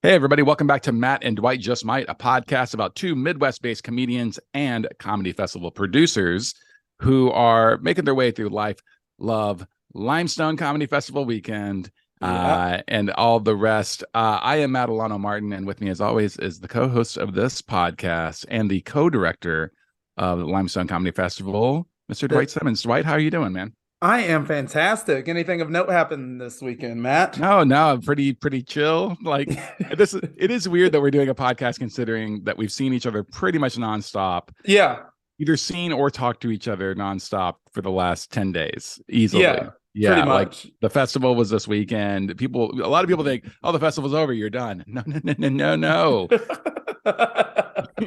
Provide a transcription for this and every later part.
Hey, everybody, welcome back to Matt and Dwight Just Might, a podcast about two Midwest-based comedians and comedy festival producers who are making their way through life, love, Limestone Comedy Festival weekend, and all the rest. I am Matt Alano-Martin, and with me, as always, is the co-host of this podcast and the co-director of the Limestone Comedy Festival, Mr. Dwight Simmons. Dwight, how are you doing, man? I am fantastic. Anything of note happened this weekend, Matt? No, pretty chill. Like it is weird that we're doing a podcast considering that we've seen each other pretty much nonstop. Yeah. Either seen or talked to each other nonstop for the last 10 days easily. Yeah, pretty much. Like the festival was this weekend. A lot of people think, oh, the festival's over, you're done. No.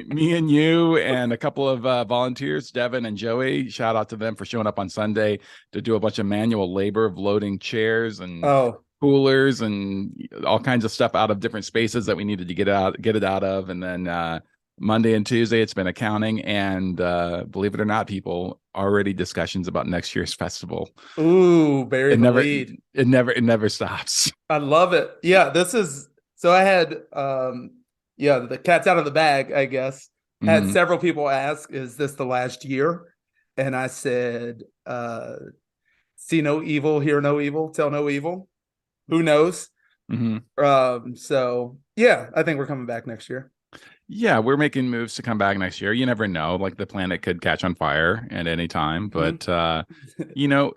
Me and you and a couple of volunteers, Devin and Joey, shout out to them for showing up on Sunday to do a bunch of manual labor of loading chairs and coolers and all kinds of stuff out of different spaces that we needed to get it out of. And then Monday and Tuesday, it's been accounting. And believe it or not, people, already discussions about next year's festival. Ooh, bury the lead. It never stops. I love it. Yeah, I had the cat's out of the bag, I guess. Had several people ask, is this the last year? And I said, see no evil, hear no evil, tell no evil. Who knows? So yeah, I think we're coming back next year. Yeah, we're making moves to come back next year. You never know. Like the planet could catch on fire at any time. But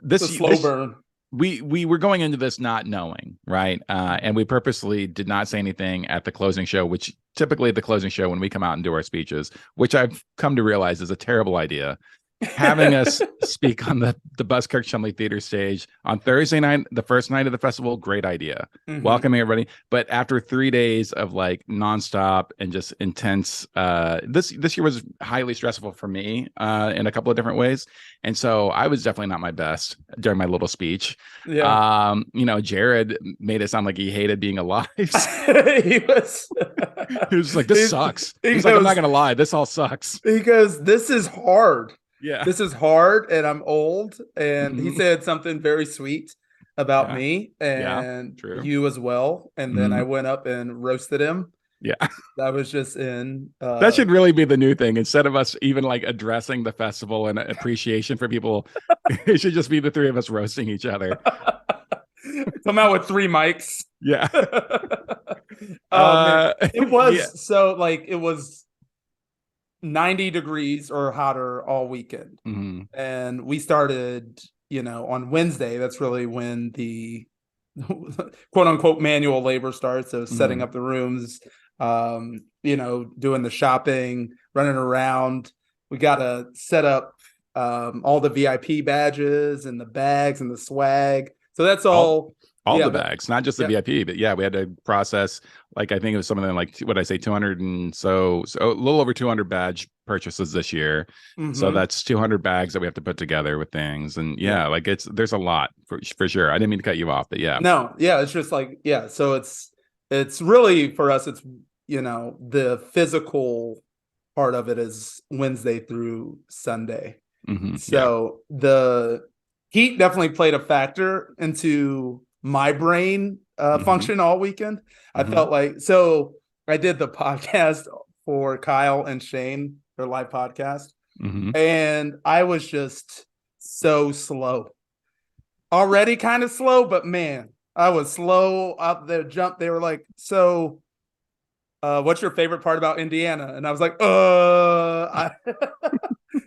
this slow burn. We were going into this not knowing, right? And we purposely did not say anything at the closing show, which typically at the closing show when we come out and do our speeches, which I've come to realize is a terrible idea. Having us speak on the Buskirk Chumley Theater stage on Thursday night, the first night of the festival, great idea. Welcoming everybody. But after 3 days of like nonstop and just intense, this year was highly stressful for me in a couple of different ways. And so I was definitely not my best during my little speech. Yeah. Jared made it sound like he hated being alive. He was like, this sucks. He's like, I'm not gonna lie, this all sucks. Because this is hard. Yeah, this is hard and I'm old. And he said something very sweet about me and you as well. And then I went up and roasted him. Yeah, that was just that should really be the new thing. Instead of us even like addressing the festival and appreciation for people, it should just be the three of us roasting each other. Come out with 3 mics. Yeah. It was so like it was 90 degrees or hotter all weekend. And we started, on Wednesday. That's really when the quote unquote manual labor starts. So setting up the rooms, doing the shopping, running around. We got to set up all the VIP badges and the bags and the swag. So that's all the bags, not just the VIP, but we had to process, like, I think it was something like, 200 and so a little over 200 badge purchases this year. So that's 200 bags that we have to put together with things. And there's a lot for sure. I didn't mean to cut you off, but it's just like, so it's really for us, it's, the physical part of it is Wednesday through Sunday. So the heat definitely played a factor into my brain function all weekend. I felt like, so I did the podcast for Kyle and Shane, their live podcast, and I was just so slow. Already kind of slow, but man, I was slow up there. They were like, so what's your favorite part about Indiana? And I was like,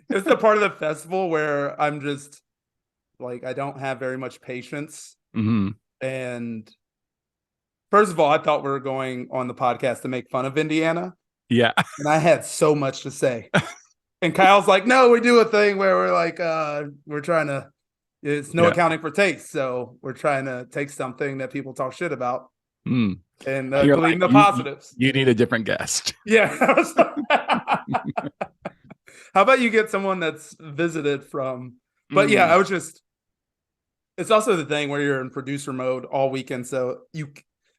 it's the part of the festival where I'm just like, I don't have very much patience. And first of all, I thought we were going on the podcast to make fun of Indiana. Yeah. And I had so much to say. And Kyle's like, no, we do a thing where we're like, we're trying to, it's no accounting for taste. So we're trying to take something that people talk shit about and believe in the positives. You need a different guest. Yeah. How about you get someone that's visited from, but I was just, it's also the thing where you're in producer mode all weekend. So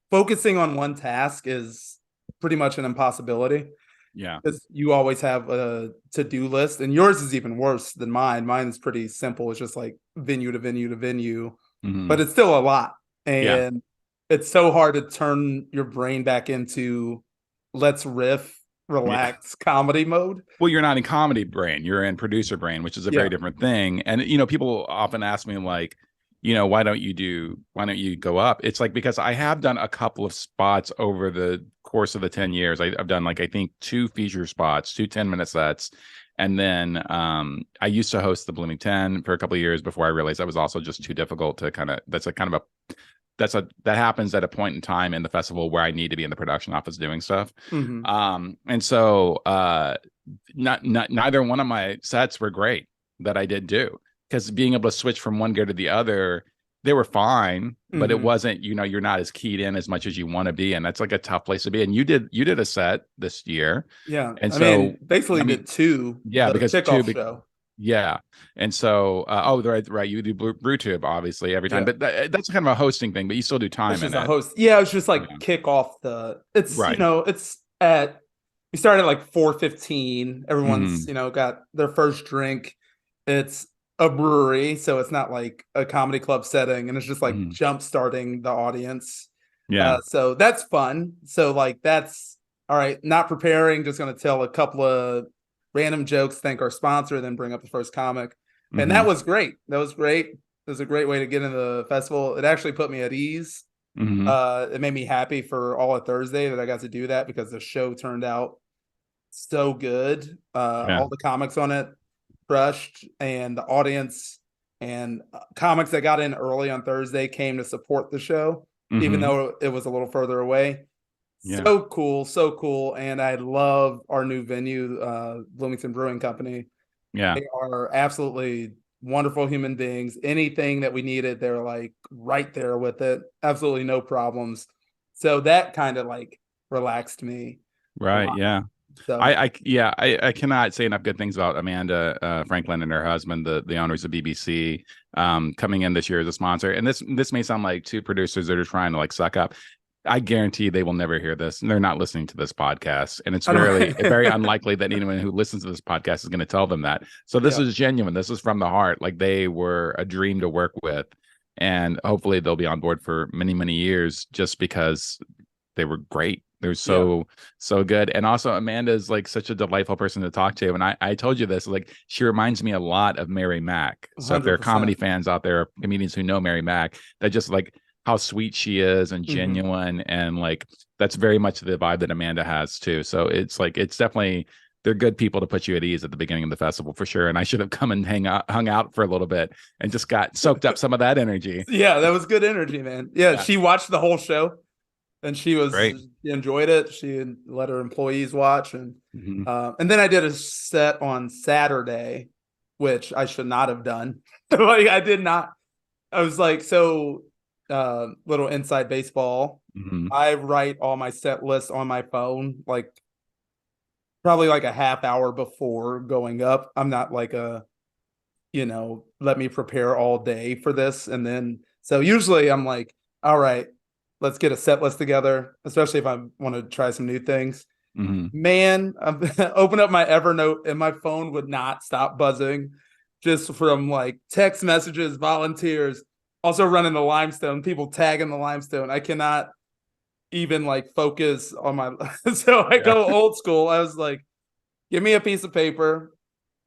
focusing on one task is pretty much an impossibility. Yeah. Because you always have a to-do list, and yours is even worse than mine. Mine is pretty simple. It's just like venue to venue to venue, but it's still a lot. And it's so hard to turn your brain back into let's riff, Yeah. relax comedy mode. Well, you're not in comedy brain, you're in producer brain, which is a very Yeah. different thing. And people often ask me like, why don't you go up? It's like, because I have done a couple of spots over the course of the 10 years. I've done like, I think 2 feature spots, 2 10-minute sets. And then I used to host the Blooming 10 for a couple of years before I realized that was also just too difficult to that happens at a point in time in the festival where I need to be in the production office doing stuff. And so neither one of my sets were great that I did do, because being able to switch from one gear to the other, they were fine, but it wasn't, you're not as keyed in as much as you want to be. And that's like a tough place to be. And you did a set this year. Yeah. And I so mean, basically did 2, yeah, the because kickoff show. Yeah. And so, right. You do BrewTube obviously every time, Yeah. but that's kind of a hosting thing, but you still do time It's in just a it. host. Yeah, it's just like kick off it's, Right. it's we started at like 4:15. Everyone's, got their first drink. It's a brewery, so it's not like a comedy club setting, and it's just like jump starting the audience. Yeah. So that's fun. So like that's all right, not preparing, just gonna tell a couple of random jokes, thank our sponsor, then bring up the first comic. And that was great. That was great. It was a great way to get into the festival. It actually put me at ease. It made me happy for all of Thursday that I got to do that, because the show turned out so good. All the comics on it crushed, and the audience and comics that got in early on Thursday came to support the show, even though it was a little further away. Yeah. So cool. And I love our new venue, Bloomington Brewing Company. Yeah. They are absolutely wonderful human beings. Anything that we needed, they're like right there with it. Absolutely no problems. So that kind of like relaxed me. Right. Yeah. So I cannot say enough good things about Amanda Franklin and her husband, the owners of BBC, coming in this year as a sponsor. And this may sound like 2 producers that are trying to like suck up. I guarantee they will never hear this, and they're not listening to this podcast. And it's very unlikely that anyone who listens to this podcast is going to tell them that. So this is genuine. This is from the heart. Like, they were a dream to work with, and hopefully they'll be on board for many, many years, just because they were great. They're so good. And also, Amanda is like such a delightful person to talk to. And I told you this, like, she reminds me a lot of Mary Mack. So 100%. If there are comedy fans out there, comedians who know Mary Mack, that just like how sweet she is and genuine. And like, that's very much the vibe that Amanda has too. So it's like, it's definitely, they're good people to put you at ease at the beginning of the festival for sure. And I should have come and hung out for a little bit and just got soaked up some of that energy. Yeah, that was good energy, man. Yeah. She watched the whole show, and she enjoyed it. She let her employees watch. And then I did a set on Saturday, which I should not have done. Like, I did not. I was like, little inside baseball. I write all my set lists on my phone, like probably like a half hour before going up. I'm not like let me prepare all day for this. And then, so usually I'm like, all right, let's get a set list together, especially if I want to try some new things. Man, open up my Evernote and my phone would not stop buzzing, just from like text messages, volunteers. Also running the Limestone, people tagging the Limestone. I cannot even like focus on my. So I go old school. I was like, give me a piece of paper.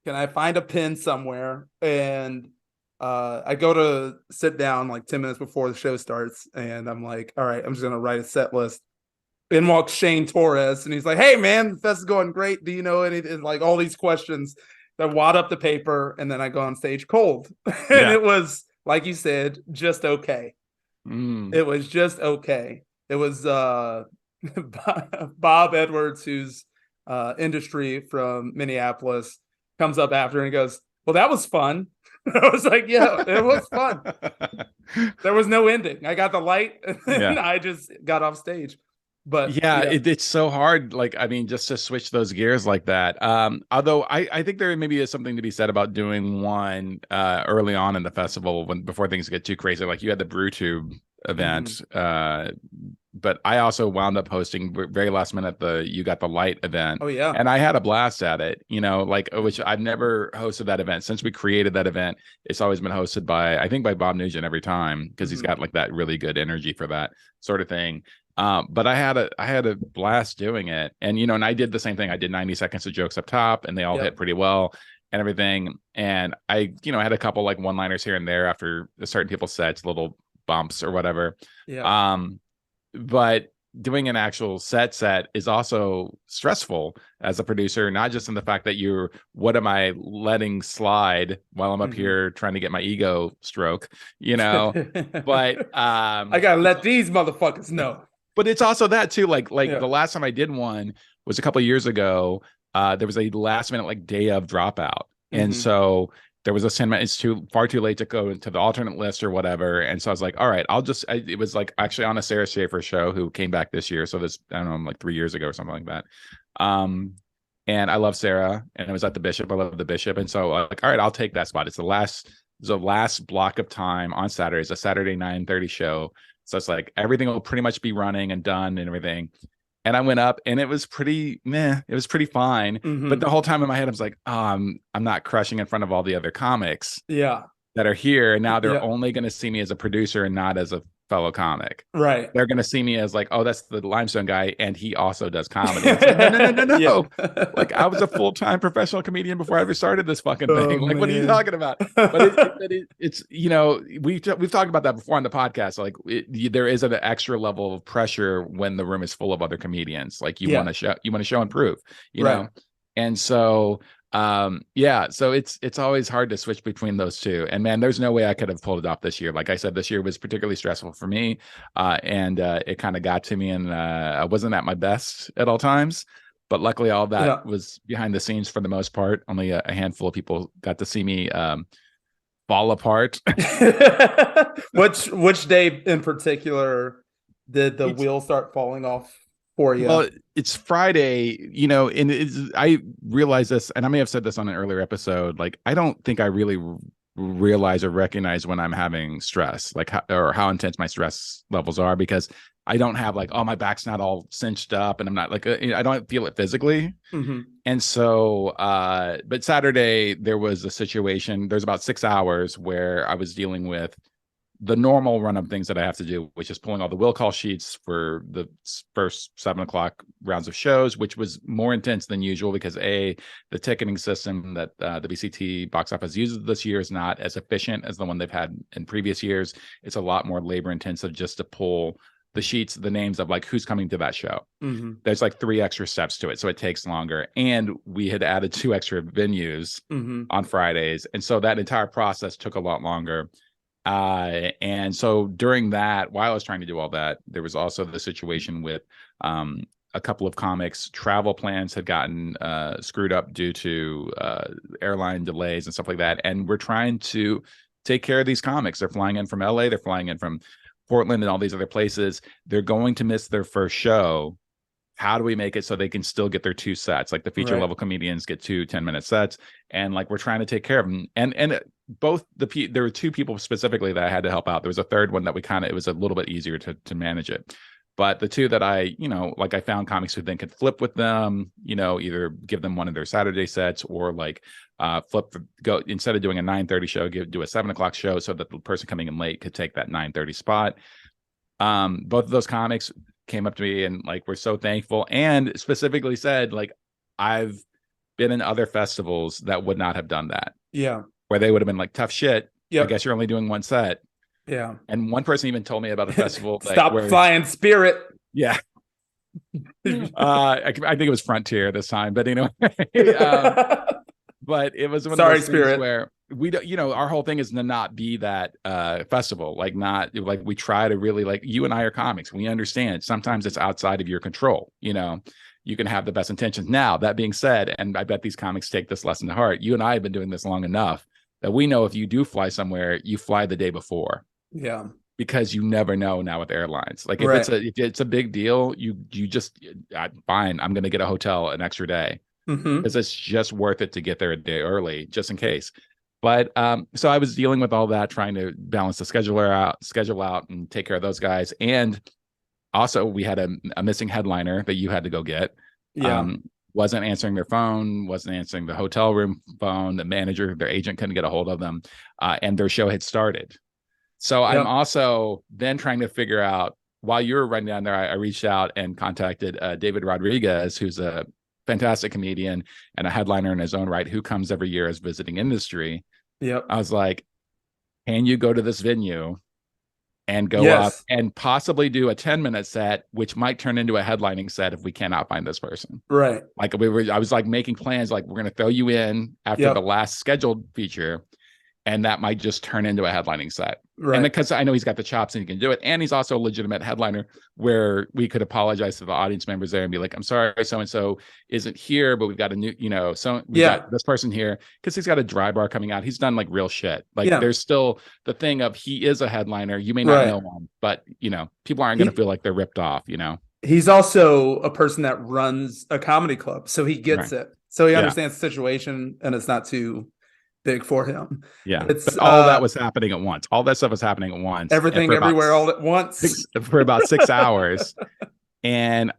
Can I find a pen somewhere? And I go to sit down like 10 minutes before the show starts. And I'm like, all right, I'm just going to write a set list. In walks Shane Torres. And he's like, hey, man, the fest is going great. Do you know anything? Like all these questions that wad up the paper. And then I go on stage cold. And it was, like you said, just okay. It was just okay. It was Bob Edwards, who's industry from Minneapolis, comes up after and goes, well, that was fun. I was like, yeah, it was fun. There was no ending. I got the light and I just got off stage. But it's so hard. Like, I mean, just to switch those gears like that. Although I think there maybe is something to be said about doing one early on in the festival before things get too crazy. Like you had the BrewTube event but I also wound up hosting very last minute the You Got the Light event. Oh yeah. And I had a blast at it, like, which I've never hosted that event since we created that event. It's always been hosted by, I think, by Bob Nugent every time, because he's got like that really good energy for that sort of thing. But I had a blast doing it. And and I did the same thing. I did 90 seconds of jokes up top, and they all hit pretty well and everything. And I, had a couple like one-liners here and there after certain people's sets, little bumps or whatever. Yeah. But doing an actual set is also stressful as a producer, not just in the fact that what am I letting slide while I'm up here trying to get my ego stroke, but I gotta let these motherfuckers know. But it's also that too, like the last time I did one was a couple of years ago. There was a last minute like day of dropout, and so there was a sentiment, it's far too late to go into the alternate list or whatever. And so I was like, all right, it was like actually on a Sarah Schaefer show who came back this year. So this, I don't know, like 3 years ago or something like that. And I love Sarah, and it was at the Bishop. I love the Bishop. And so like, all right, I'll take that spot. It's the last block of time on Saturday. It's a Saturday 9:30 show. So it's like everything will pretty much be running and done and everything. And I went up, and it was pretty meh. It was pretty fine. But the whole time in my head, I was like, oh, I'm not crushing in front of all the other comics that are here. And now they're only going to see me as a producer and not as a fellow comic. Right. They're going to see me as like, oh, that's the Limestone guy, and he also does comedy. It's like, no. Like, I was a full-time professional comedian before I ever started this fucking thing. Like, what are you talking about? But it's we've talked about that before on the podcast. Like, there is an extra level of pressure when the room is full of other comedians. Like, you want to show and prove, you know. And so so it's always hard to switch between those two. And man, there's no way I could have pulled it off this year. Like I said, this year was particularly stressful for me, and it kind of got to me, and I wasn't at my best at all times. But luckily, all that was behind the scenes for the most part. Only a handful of people got to see me fall apart. Which day in particular did the wheel start falling off for you? Well, it's Friday, and I realize this, and I may have said this on an earlier episode. Like, I don't think I really realize or recognize when I'm having stress, like how intense my stress levels are, because I don't have like, oh, my back's not all cinched up, and I'm not like, I don't feel it physically. And so, but Saturday there was a situation. There's about 6 hours where I was dealing with the normal run of things that I have to do, which is pulling all the will call sheets for the first 7 o'clock rounds of shows, which was more intense than usual because the ticketing system that the BCT box office uses this year is not as efficient as the one they've had in previous years. It's a lot more labor intensive just to pull the sheets, the names of like who's coming to that show. There's like 3 extra steps to it, so it takes longer. And we had added 2 extra venues on Fridays, and so that entire process took a lot longer. And so during that, while I was trying to do all that, there was also the situation with a couple of comics' travel plans had gotten screwed up due to airline delays and stuff like that. And we're trying to take care of these comics. They're flying in from LA, they're flying in from Portland and all these other places. They're going to miss their first show. How do we make it so they can still get their 2 sets? Like the feature level comedians get 2 10-minute sets, and like we're trying to take care of them. And both there were 2 people specifically that I had to help out. There was a third one that it was a little bit easier to manage it. But the 2 that I found comics who then could flip with them, either give them one of their Saturday sets or like go instead of doing a 9:30 show, do a 7 o'clock show so that the person coming in late could take that 9:30 spot. Both of those comics came up to me and like we're so thankful, and specifically said like, I've been in other festivals that would not have done that, where they would have been like, tough shit, I guess you're only doing 1 set. And one person even told me about a festival stop flying Spirit. I think it was Frontier this time, but but it was one Sorry, of those Spirit. things where we don't, our whole thing is to not be that festival, like not like we try to really, like, you and I are comics, we understand sometimes it's outside of your control. You can have the best intentions. Now, that being said, and I bet these comics take this lesson to heart, you and I have been doing this long enough that we know if you do fly somewhere, you fly the day before. Because you never know now with airlines. Like if it's a big deal, you just fine, I'm going to get a hotel an extra day because it's just worth it to get there a day early just in case. But so I was dealing with all that, trying to balance the schedule out and take care of those guys. And Also, we had a missing headliner that you had to go get. Yeah. Wasn't answering their phone, wasn't answering the hotel room phone. The manager, their agent couldn't get a hold of them, and their show had started. So I'm Yep. also then trying to figure out, while you were running down there, I reached out and contacted David Rodriguez, who's a fantastic comedian and a headliner in his own right, who comes every year as visiting industry. Yep. I was like, can you go to this venue and go up Yes. and possibly do a 10-minute set, which might turn into a headlining set if we cannot find this person? Right. Like I was like making plans, like we're going to throw you in after the Yep. last scheduled feature, and that might just turn into a headlining set. And Right. because I know he's got the chops and he can do it, and he's also a legitimate headliner, where we could apologize to the audience members there and be like, I'm sorry, so and so isn't here, but we've got a new, so we Yeah. got this person here, because he's got a dry bar coming out. He's done like real shit. Like Yeah. there's still the thing of, he is a headliner. You may not Right. know him, but people aren't going to feel like they're ripped off. He's also a person that runs a comedy club, so he gets Right. it. So he Yeah. understands the situation, and it's not too big for him. Yeah, It's but all that was happening at once. All that stuff was happening at once. everything, everywhere, all at once. For about 6 hours, and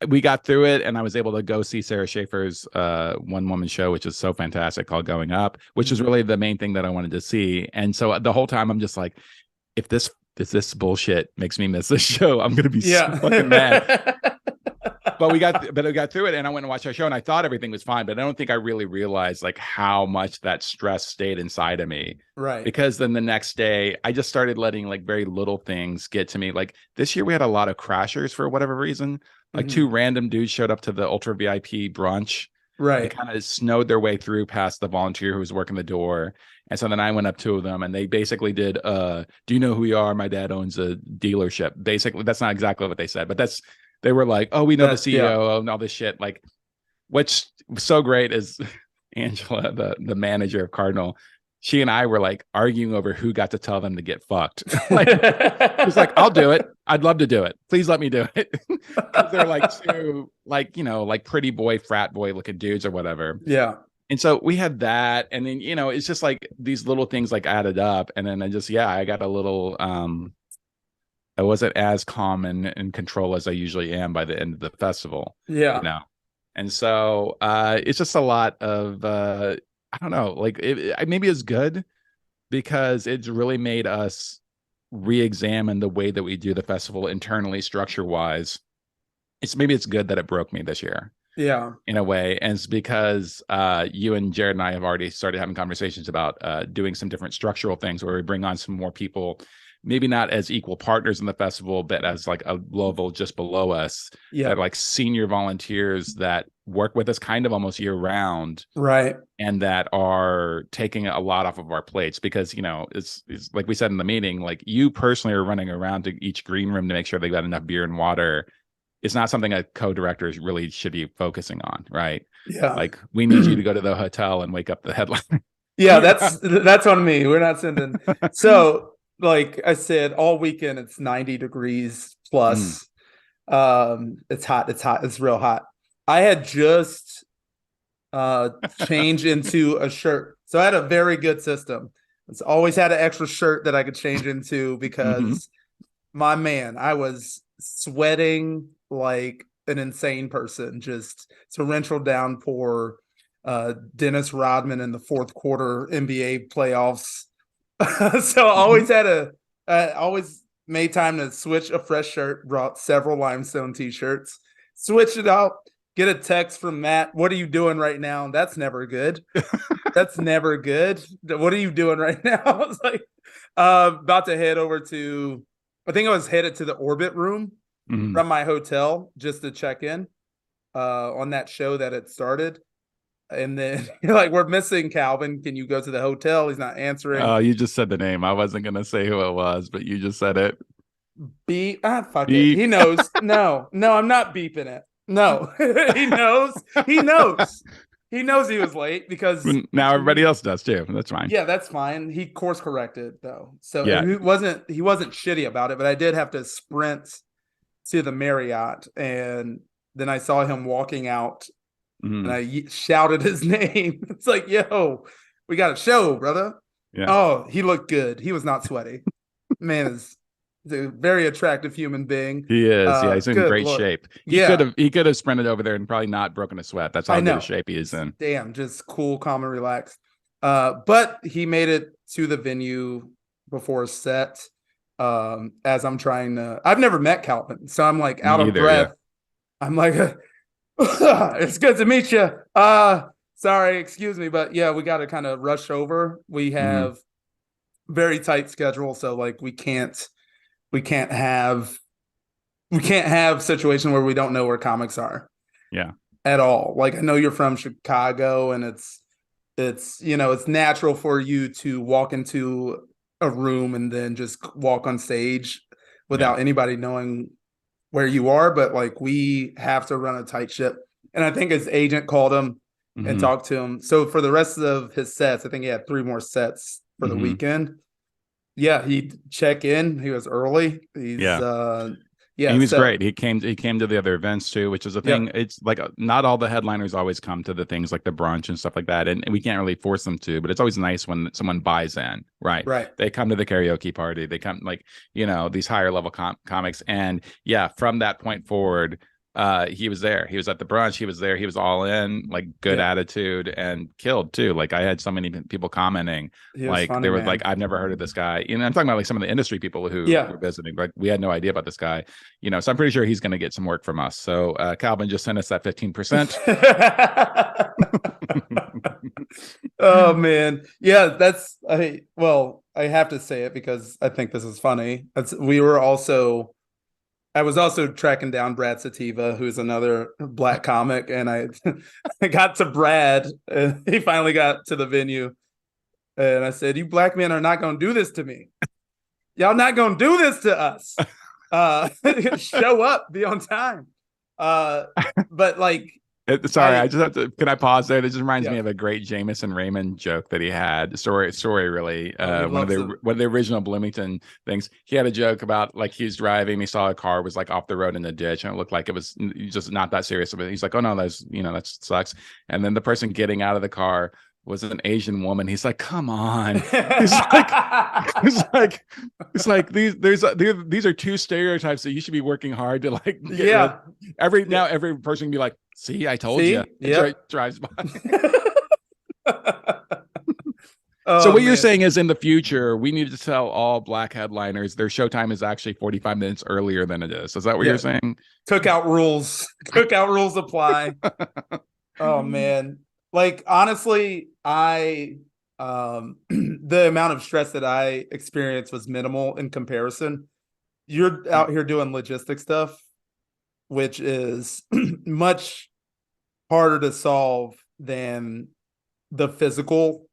we got through it. And I was able to go see Sarah Schaefer's one-woman show, which is so fantastic, called Going Up, which is really the main thing that I wanted to see. And so the whole time I'm just like, if this bullshit makes me miss this show, I'm gonna be so fucking mad. But we got through it, and I went and watched our show, and I thought everything was fine, but I don't think I really realized like how much that stress stayed inside of me. Right. Because then the next day I just started letting like very little things get to me. Like this year we had a lot of crashers for whatever reason. Like two random dudes showed up to the ultra VIP brunch. Right. They kind of snowed their way through past the volunteer who was working the door. And so then I went up to them, and they basically did, do you know who we are? My dad owns a dealership. Basically, that's not exactly what they said, but they were like, oh, we know the CEO and all this shit. Like, what's so great is Angela, the manager of Cardinal, she and I were like arguing over who got to tell them to get fucked. Like, she's like, I'll do it. I'd love to do it. Please let me do it. Because they're like two, like, like pretty boy, frat boy looking dudes or whatever. Yeah. And so we had that. And then, it's just like these little things like added up. And then I got a little, I wasn't as calm and in control as I usually am by the end of the festival. Yeah. And so it's just a lot of, I don't know, like maybe it's good because it's really made us re-examine the way that we do the festival internally, structure wise. Maybe it's good that it broke me this year. Yeah. In a way. And it's because you and Jared and I have already started having conversations about doing some different structural things where we bring on some more people, maybe not as equal partners in the festival, but as like a level just below us. Yeah. That like senior volunteers that work with us kind of almost year round. Right. And that are taking a lot off of our plates because, it's like we said in the meeting, like you personally are running around to each green room to make sure they've got enough beer and water. It's not something a co-director really should be focusing on, right? Yeah. Like we need you to go to the hotel and wake up the headliner. Yeah, that's on me. We're not sending. So, like I said, all weekend it's 90 degrees plus. It's hot. It's real hot. I had just changed into a shirt, so I had a very good system. It's always had an extra shirt that I could change into because my man, I was sweating like an insane person, just torrential downpour. Dennis Rodman in the fourth quarter NBA playoffs. So I always made time to switch a fresh shirt, brought several Limestone t-shirts, switched it out, get a text from Matt. What are you doing right now? That's never good. That's never good. What are you doing right now? I was like, about to head over to, I think I was headed to the Orbit room from my hotel just to check in on that show that had started. And then you're like, we're missing Calvin. Can you go to the hotel? He's not answering. Oh, you just said the name. I wasn't going to say who it was, but you just said it. Fuck it. He knows. No, I'm not beeping it. No, he knows. He knows he was late because now everybody else does too. That's fine. Yeah, that's fine. He course corrected though. So he wasn't shitty about it, but I did have to sprint to the Marriott, and then I saw him walking out. And I shouted his name. It's like, yo, we got a show, brother. Yeah. Oh, he looked good. He was not sweaty. Man is He's a very attractive human being. He is. Yeah, he's in Good great Lord. shape. Yeah, He could have sprinted over there and probably not broken a sweat. That's how I good a know. shape he is in. Damn, just cool, calm, and relaxed. But he made it to the venue before set. As I'm trying to, I've never met Calvin, so I'm like Me out of either. Yeah. breath. I'm like, it's good to meet you. Sorry, excuse me, but yeah, we got to kind of rush over. We have very tight schedule, so like we can't have situation where we don't know where comics are. Yeah. At all. Like I know you're from Chicago, and it's it's natural for you to walk into a room and then just walk on stage without anybody knowing where you are, but like we have to run a tight ship. And I think his agent called him and talked to him. So for the rest of his sets, I think he had 3 more sets for the weekend. Yeah, he'd check in. He was early. He was great. He came to the other events too, which is a thing. It's like not all the headliners always come to the things like the brunch and stuff like that, and we can't really force them to. But it's always nice when someone buys in, right? Right. They come to the karaoke party. They come like these higher level comics, and from that point forward, he was there. He was at the brunch. He was there. He was all in, like good attitude, and killed too. Like I had so many people commenting, like funny, they were like, "I've never heard of this guy." I'm talking about like some of the industry people who were visiting. Like we had no idea about this guy. So I'm pretty sure he's going to get some work from us. So Calvin just sent us that 15%. Oh man, yeah, I have to say it because I think this is funny. I was also tracking down Brad Sativa, who's another black comic, and I got to Brad, and he finally got to the venue, and I said, "You black men are not going to do this to me. Y'all not going to do this to us. Show up, be on time." But like, sorry, I just have to. Can I pause there? This just reminds me of a great Jameson Raymond joke that he had. Story, really. One of the original Bloomington things. He had a joke about like he was driving, he saw a car was like off the road in the ditch, and it looked like it was just not that serious. But he's like, "Oh no, that sucks." And then the person getting out of the car was an Asian woman. He's like, "Come on." He's like these are 2 stereotypes that you should be working hard to like every person can be like, "See, I told you." Yeah, drives by. So what you're saying is in the future we need to tell all black headliners their showtime is actually 45 minutes earlier than it is. Is that what you're saying? Cookout rules apply. Oh man. Like honestly, the amount of stress that I experienced was minimal in comparison. You're out here doing logistic stuff, which is much harder to solve than the physical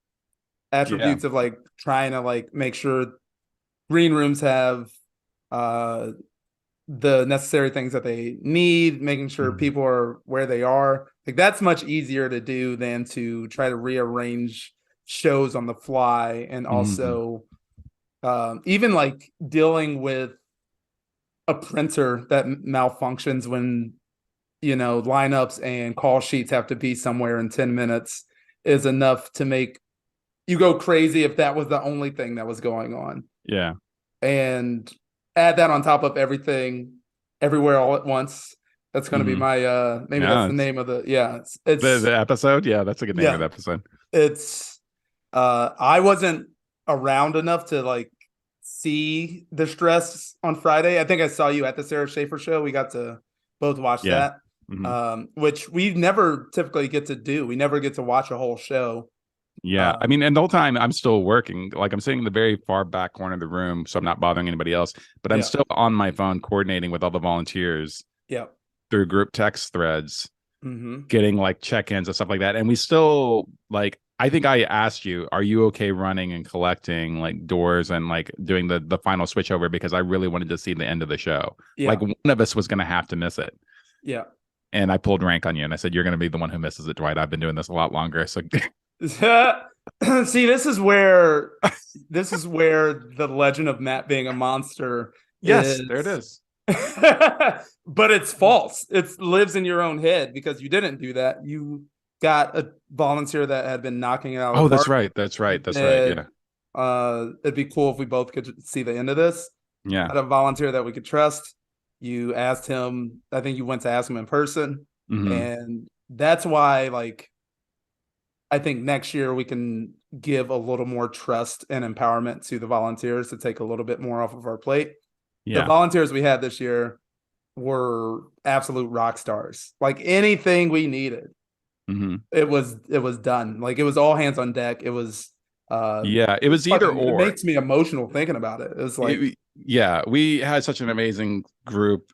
attributes of like trying to like make sure green rooms have the necessary things that they need, making sure people are where they are. Like that's much easier to do than to try to rearrange shows on the fly. And also even like dealing with a printer that malfunctions when lineups and call sheets have to be somewhere in 10 minutes is enough to make you go crazy if that was the only thing that was going on. Yeah. And add that on top of everything, everywhere, all at once. That's going to be my maybe that's the name of the it's the episode. Yeah, that's a good name of the episode. It's I wasn't around enough to like see the stress on Friday. I think I saw you at the Sarah Schaefer show. We got to both watch that, which we never typically get to do. We never get to watch a whole show. Yeah, I mean, and the whole time I'm still working. Like I'm sitting in the very far back corner of the room, so I'm not bothering anybody else. But I'm still on my phone coordinating with all the volunteers. Yeah, through group text threads, getting like check-ins and stuff like that. And we still like. I think I asked you, "Are you okay running and collecting like doors and like doing the final switch over?" Because I really wanted to see the end of the show. Yeah. Like one of us was going to have to miss it. Yeah. And I pulled rank on you, and I said, "You're going to be the one who misses it, Dwight. I've been doing this a lot longer." So. See, this is where the legend of Matt being a monster. Yes, there it is. But it's false. It lives in your own head because you didn't do that. You got a volunteer that had been knocking it out. Oh, that's right. Yeah. It'd be cool if we both could see the end of this. Yeah. had a volunteer that we could trust. You asked him, I think you went to ask him in person. Mm-hmm. And that's why, like, I think next year we can give a little more trust and empowerment to the volunteers to take a little bit more off of our plate. The Yeah. volunteers we had this year were absolute rock stars. Like anything we needed, Mm-hmm. it was done. Like it was all hands on deck. It was Yeah. It was either fucking, it or. makes me emotional thinking about it. It was like, Yeah, we had such an amazing group.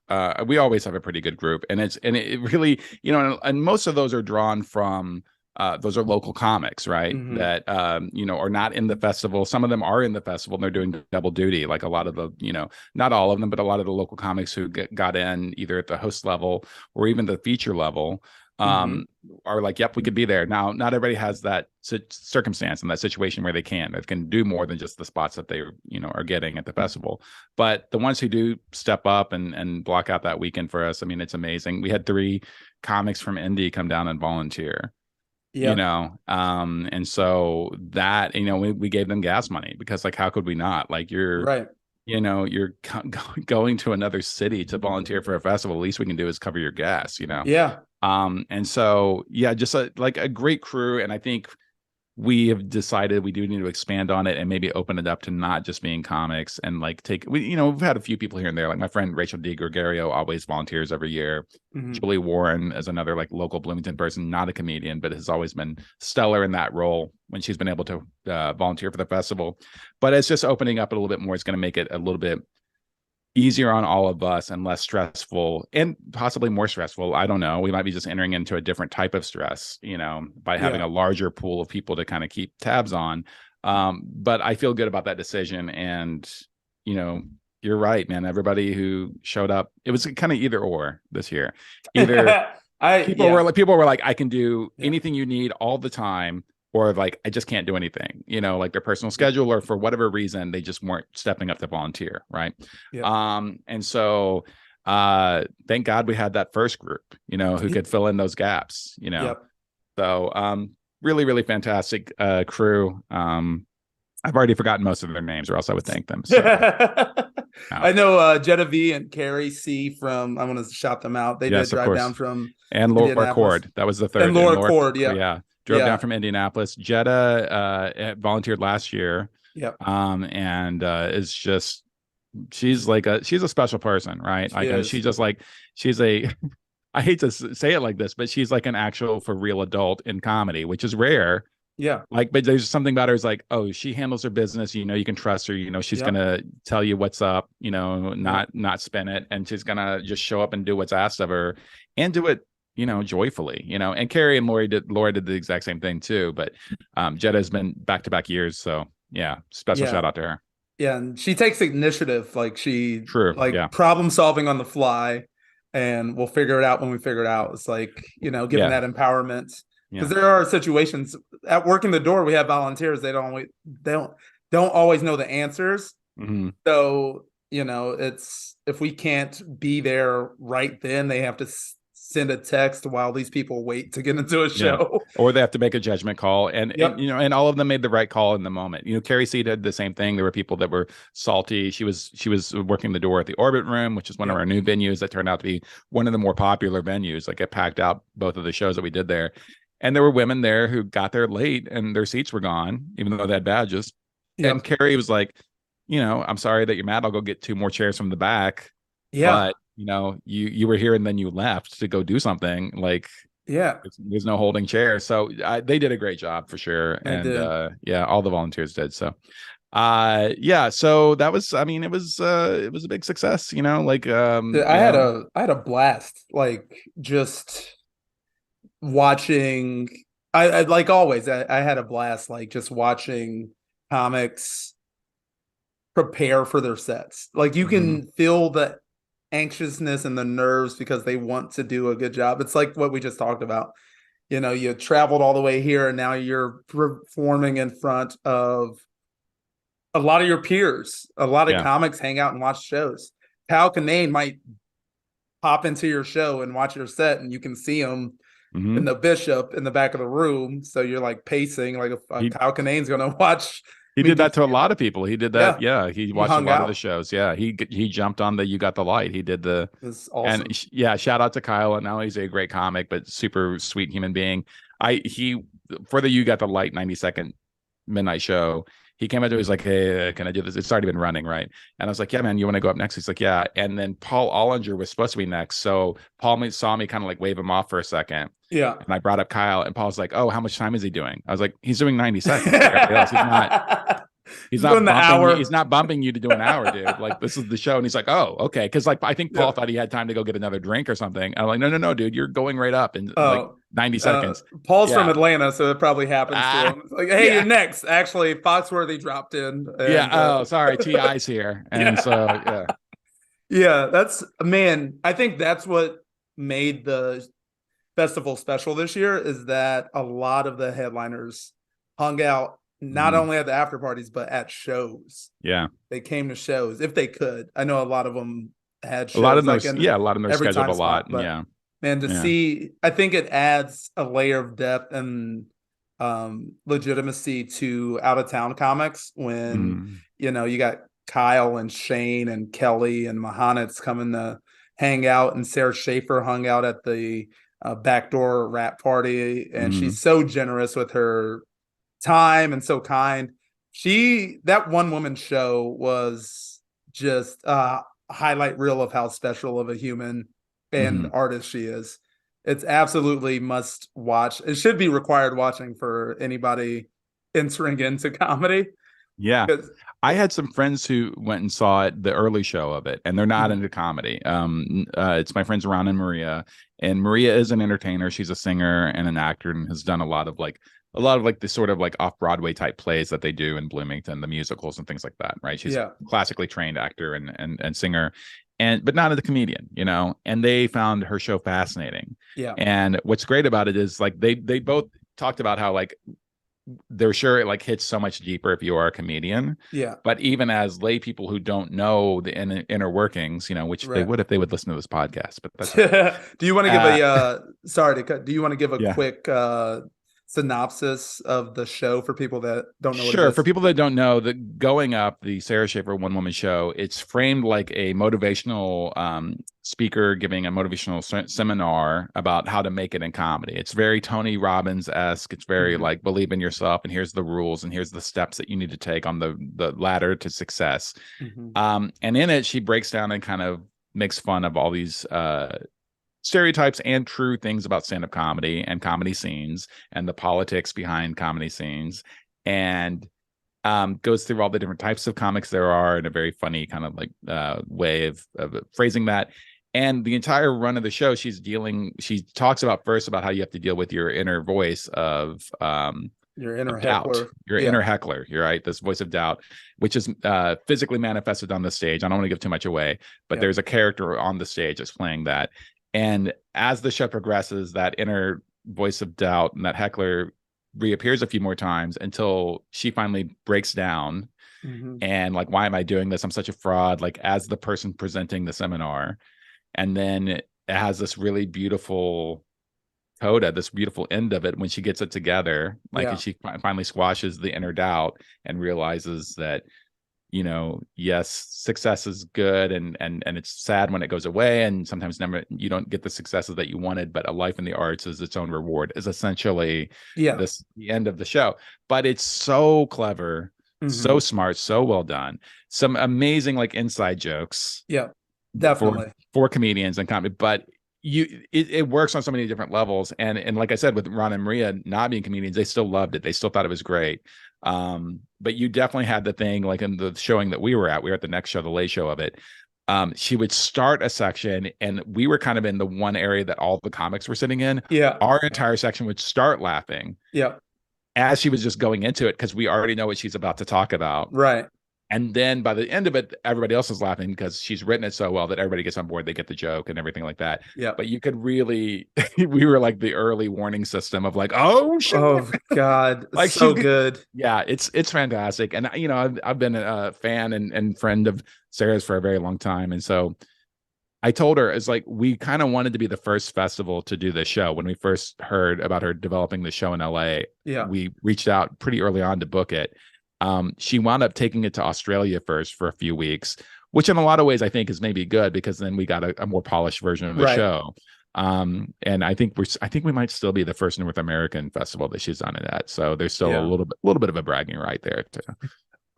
We always have a pretty good group, and it really, and most of those are drawn from those are local comics, right? mhm, That are not in the festival. Some of them are in the festival and they're doing double duty, like a lot of the, not all of them, but a lot of the local comics who got in either at the host level or even the feature level mhm, are like, yep, we could be there. Now, not everybody has that circumstance and that situation where they can do more than just the spots that they, are getting at the festival. But the ones who do step up and block out that weekend for us, I mean, it's amazing. We had 3 comics from Indy come down and volunteer, yep, and so that, we gave them gas money because, like, how could we not? Like, right, you're going to another city to volunteer for a festival. The least we can do is cover your gas, yeah, and so, yeah, just like a great crew. And I think we have decided we do need to expand on it and maybe open it up to not just being comics and like we've had a few people here and there. Like my friend Rachel DiGregorio always volunteers every year. mhm, Julie Warren is another like local Bloomington person, not a comedian, but has always been stellar in that role when she's been able to volunteer for the festival. But it's just opening up a little bit more. It's going to make it a little bit easier on all of us and less stressful, and possibly more stressful. I don't know. We might be just entering into a different type of stress, by having yeah. a larger pool of people to kind of keep tabs on. But I feel good about that decision. And, you're right, man. Everybody who showed up, it was kind of either or this year. Either Yeah, people were like, I can do yeah, anything you need all the time, or like, I just can't do anything, like their personal schedule, or for whatever reason they just weren't stepping up to volunteer, right? yeah, And so thank God we had that first group, who could fill in those gaps, yep. so really, really fantastic crew. I've already forgotten most of their names, or else I would thank them. So I know Genevieve and Carrie C from, I'm going to shout them out. They did yes, of drive down course. from And Laura Indianapolis. Cord, that was the And third. And Laura Laura, Cord, yeah. yeah, drove down Yeah. from Indianapolis. Jetta volunteered last year, Yep. and is just she's a special person, right? She Like, is. she's just like she's a I hate to say it like this, but she's like an actual for real adult in comedy, which is rare. Yeah. Like, but there's something about her is like, oh, she handles her business. You can trust her. She's Yep. gonna tell you what's up. Yep. Not spin it, and she's gonna just show up and do what's asked of her, and do it, joyfully. And Carrie and Laura did the exact same thing too. But Jetta's been back to back years, so yeah, special Yeah. shout out to her. Yeah. And she takes initiative. Like she, True, yeah, like problem solving on the fly, and we'll figure it out when we figure it out. It's like, giving yeah, that empowerment. yeah. Because there are situations at working the door, we have volunteers. They don't always know the answers. Mm-hmm. So, it's, if we can't be there right then, they have to send a text while these people wait to get into a Yeah. show. Or they have to make a judgment call. And, Yep. and all of them made the right call in the moment. Carrie C did the same thing. There were people that were salty. She was working the door at the Orbit Room, which is one of our new venues that turned out to be one of the more popular venues. Like, it packed out both of the shows that we did there. And there were women there who got there late and their seats were gone, even though they had badges. Yep. And Carrie was like, I'm sorry that you're mad. I'll go get 2 more chairs from the back. Yeah. But, you were here and then you left to go do something. Like, Yeah. there's no holding chair. So they did a great job for sure. They And did. yeah, all the volunteers did. So yeah, so that was, I mean, it was a big success, like I had a blast. Like, just watching. I like always. I had a blast. Like, just watching comics prepare for their sets. Like, you mhm, can feel the anxiousness and the nerves because they want to do a good job. It's like what we just talked about. You traveled all the way here and now you're performing in front of a lot of your peers. A lot of yeah, comics hang out and watch shows. Cal Kinane might pop into your show and watch your set, and you can see him in mhm. the Bishop in the back of the room. So you're like pacing, like, He Cal Kinane's going to watch He did that to a lot of people. He did that. Yeah. Yeah. He watched a lot of the shows. Yeah. He jumped on the You Got the Light. He did the, it's awesome. And yeah, shout out to Kyle. And now he's a great comic, but super sweet human being. For the You Got the Light 90-second midnight show, he came out to, he's like, hey, can I do this? It's already been running, right? And I was like, yeah, man, you want to go up next? He's like, yeah. And then Paul Ollinger was supposed to be next. So Paul saw me kind of like wave him off for a second. Yeah. And I brought up Kyle, and Paul's like, oh, how much time is he doing? I was like, he's doing 90 seconds. Else. He's not bumping you. He's not bumping you to do an hour, dude. Like, this is the show. And he's like, oh, okay. Because like I think Paul thought he had time to go get another drink or something. And I'm like, no, dude, you're going right up in like 90 seconds. Paul's from Atlanta, so it probably happens to him. It's like, hey, you're next. Actually, Foxworthy dropped in. And, oh, sorry, T.I.'s here. And so yeah, that's, man, I think that's what made the festival special this year, is that a lot of the headliners hung out not only at the after parties but at shows. Yeah, they came to shows if they could. I know a lot of them had shows, a lot of them scheduled a lot. But, yeah, man, to see, I think it adds a layer of depth and legitimacy to out of town comics when you know, you got Kyle and Shane and Kelly and Mahanitz coming to hang out, and Sarah Schaefer hung out at the backdoor rap party, and she's so generous with her time and so kind. That one woman show was just a highlight reel of how special of a human and artist she is. It's absolutely must watch. It should be required watching for anybody entering into comedy. Yeah. I had some friends who went and saw it, the early show of it, and they're not into comedy. It's my friends Ron and Maria, and Maria is an entertainer. She's a singer and an actor, and has done a lot of the sort of like off Broadway type plays that they do in Bloomington, the musicals and things like that. Right. She's a classically trained actor and singer, but not as a comedian, you know, and they found her show fascinating. Yeah. And what's great about it is like, they both talked about how like, they're sure it like hits so much deeper if you are a comedian. Yeah. But even as lay people who don't know the inner workings, you know, which they would if they would listen to this podcast. But that's do you want to give do you want to give a quick synopsis of the show for people that don't know what it is? For people that don't know, the Going Up, the Sarah Schaefer one woman show, it's framed like a motivational speaker giving a motivational seminar about how to make it in comedy. It's very Tony Robbins-esque. It's very like, believe in yourself, and here's the rules, and here's the steps that you need to take on the ladder to success. And in it, she breaks down and kind of makes fun of all these stereotypes and true things about stand-up comedy and comedy scenes and the politics behind comedy scenes, and goes through all the different types of comics there are in a very funny kind of like way of phrasing that. And the entire run of the show, she talks about first about how you have to deal with your inner voice of your inner doubt, heckler. Your inner heckler. You're right. This voice of doubt, which is physically manifested on the stage. I don't want to give too much away, but there's a character on the stage that's playing that. And as the show progresses, that inner voice of doubt and that heckler reappears a few more times until she finally breaks down and like, why am I doing this? I'm such a fraud. Like, as the person presenting the seminar. And then it has this really beautiful coda, this beautiful end of it when she gets it together. Like, she finally squashes the inner doubt and realizes that, you know, yes, success is good and it's sad when it goes away, and sometimes you don't get the successes that you wanted, but a life in the arts is its own reward, is essentially the end of the show. But it's so clever, so smart, so well done. Some amazing like inside jokes. Yeah, definitely for comedians and comedy, but it works on so many different levels. And like I said, with Ron and Maria not being comedians, they still loved it. They still thought it was great. But you definitely had the thing, like in the showing that we were at the next show, the late show of it. She would start a section, and we were kind of in the one area that all the comics were sitting in. Yeah. Our entire section would start laughing. Yeah. As she was just going into it, because we already know what she's about to talk about. Right. And then by the end of it, everybody else is laughing because she's written it so well that everybody gets on board. They get the joke and everything like that. Yeah. But you could really, we were like the early warning system of like, oh, shit. Oh God, like so good. Yeah, it's fantastic. And you know, I've been a fan and friend of Sarah's for a very long time, and so I told her, it's like, we kind of wanted to be the first festival to do this show. When we first heard about her developing the show in LA, we reached out pretty early on to book it. She wound up taking it to Australia first for a few weeks, which in a lot of ways I think is maybe good because then we got a more polished version of the Right. show. And I think we might still be the first North American festival that she's done it at. So there's still a Yeah. little bit of a bragging right there too.